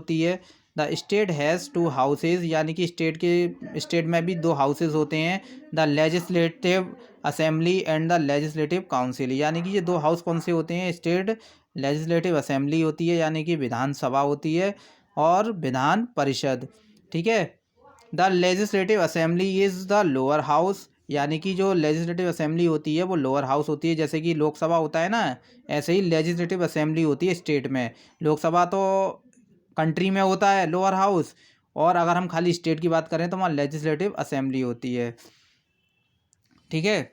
होती है। The state has to houses, यानी कि स्टेट में भी दो हाउसेज होते हैं। The legislative assembly and the legislative council, यानी कि ये दो हाउस कौन से होते हैं? स्टेट लेजिस्लेटिव असेंबली होती है, यानी कि विधानसभा होती है, और विधान परिषद। ठीक है। The legislative assembly is the lower house, यानी कि जो लेजिस्लेटिव असेंबली होती है वो लोअर हाउस होती है। जैसे कि लोकसभा होता है ना, ऐसे ही लेजिस्लेटिव असेंबली होती है स्टेट में। लोकसभा तो कंट्री में होता है लोअर हाउस, और अगर हम खाली स्टेट की बात करें तो वहाँ लेजिस्लेटिव असेंबली होती है। ठीक है।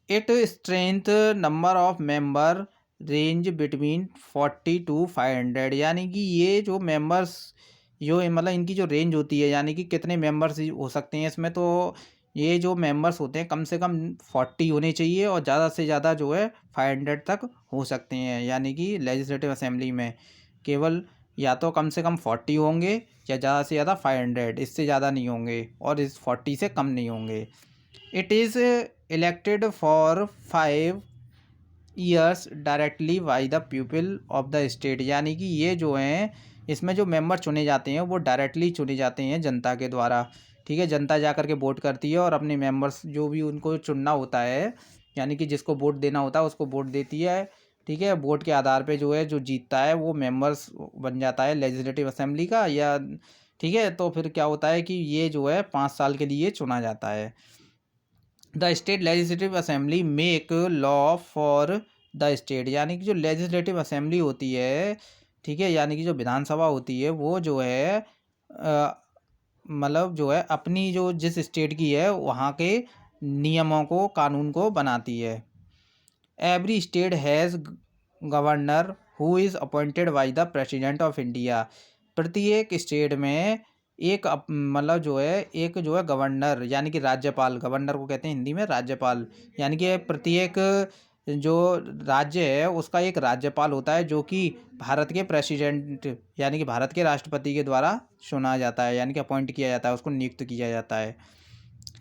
It strength number of member range between 40 to 500, यानी कि ये जो मेंबर्स जो मतलब इनकी जो रेंज होती है, यानी कि कितने मेंबर्स हो सकते हैं इसमें, तो ये जो मेंबर्स होते हैं कम से कम 40 होने चाहिए, और ज़्यादा से ज़्यादा जो है 500 तक हो सकते हैं। यानी कि लेजिस्लेटिव असेंबली में केवल या तो कम से कम 40 होंगे, या ज़्यादा से ज़्यादा 500, इससे ज़्यादा नहीं होंगे, और इस 40 से कम नहीं होंगे। It is elected for 5 years directly by the people of the state, यानी कि ये जो हैं इसमें जो मेंबर चुने जाते हैं वो डायरेक्टली चुने जाते हैं जनता के द्वारा। ठीक है। जनता जा कर के वोट करती है, और अपने मेंबर्स जो भी उनको चुनना होता है, यानी कि जिसको वोट देना होता है उसको वोट देती है। ठीक है। वोट के आधार पे जो है जो जीतता है वो मेंबर्स बन जाता है लेजिस्लेटिव असेंबली का, या ठीक है। तो फिर क्या होता है कि ये जो है 5 साल के लिए चुना जाता है। The state legislative assembly make law for the state, यानी कि जो लेजिस्लेटिव असेंबली होती है, ठीक है, यानी कि जो विधानसभा होती है वो जो है मतलब जो है अपनी जो जिस स्टेट की है वहाँ के नियमों को, कानून को बनाती है। Every state has governor who is appointed by the president of India, प्रत्येक स्टेट में एक मतलब जो है एक जो है गवर्नर, यानी कि राज्यपाल, गवर्नर को कहते हैं हिंदी में राज्यपाल, यानी कि प्रत्येक जो राज्य है उसका एक राज्यपाल होता है, जो कि भारत के प्रेसिडेंट यानी कि भारत के राष्ट्रपति के द्वारा चुना जाता है, यानी कि अपॉइंट किया जाता है, उसको नियुक्त किया जाता है।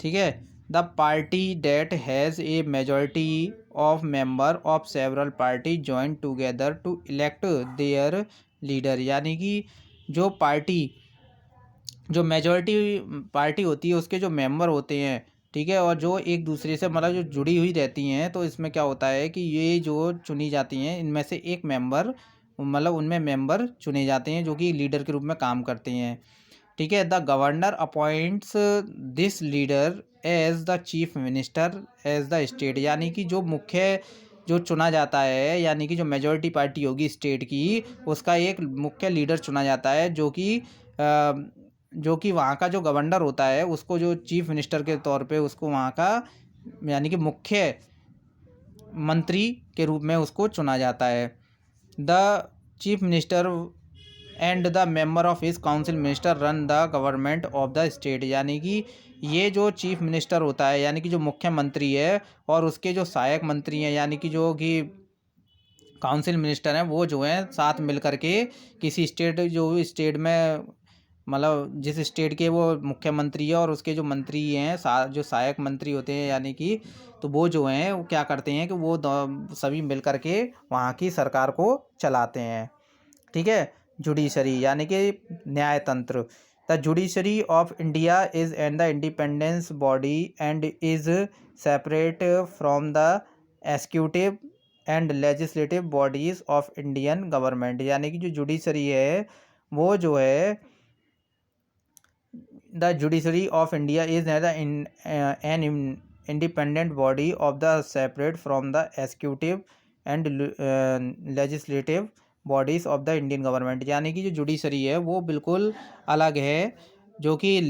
ठीक है। The party that has a majority of member of several party join together to elect their leader, यानी कि जो पार्टी जो मेजॉरिटी पार्टी होती है उसके जो मेंबर होते हैं, ठीक है, और जो एक दूसरे से मतलब जो जुड़ी हुई रहती हैं, तो इसमें क्या होता है कि ये जो चुनी जाती हैं इनमें से एक मेंबर मतलब उनमें मेंबर चुने जाते हैं जो कि लीडर के रूप में काम करते हैं। ठीक है। The governor appoints this leader as the chief minister as the state, यानी कि जो मुख्य जो चुना जाता है, यानी कि जो मेजॉरिटी पार्टी होगी स्टेट की, उसका एक मुख्य लीडर चुना जाता है, जो कि वहाँ का जो गवर्नर होता है उसको जो चीफ मिनिस्टर के तौर पे उसको वहाँ का यानी कि मुख्य मंत्री के रूप में उसको चुना जाता है। The chief minister and the member of his council minister run the government of the state, यानी कि ये जो चीफ मिनिस्टर होता है, यानी कि जो मुख्यमंत्री है, और उसके जो सहायक मंत्री हैं, यानी कि जो कि काउंसिल मिनिस्टर हैं, वो जो हैं साथ मिल कर के किसी स्टेट जो स्टेट में मतलब जिस स्टेट के वो मुख्यमंत्री है और उसके जो मंत्री हैं जो सहायक मंत्री होते हैं, यानी कि तो वो जो हैं वो क्या करते हैं कि वो सभी मिल कर के वहाँ की सरकार को चलाते हैं। ठीक है। जुडिशरी यानी कि न्यायतंत्र। The judiciary of India is and the independence body and is separate from the executive and legislative bodies of Indian government, यानी कि जो जुडिशरी है वो जो है the judiciary of India is an independent body of the separate from the executive and legislative bodies of the Indian government, यानी कि जो जुडिशरी है वो बिल्कुल अलग है, जो कि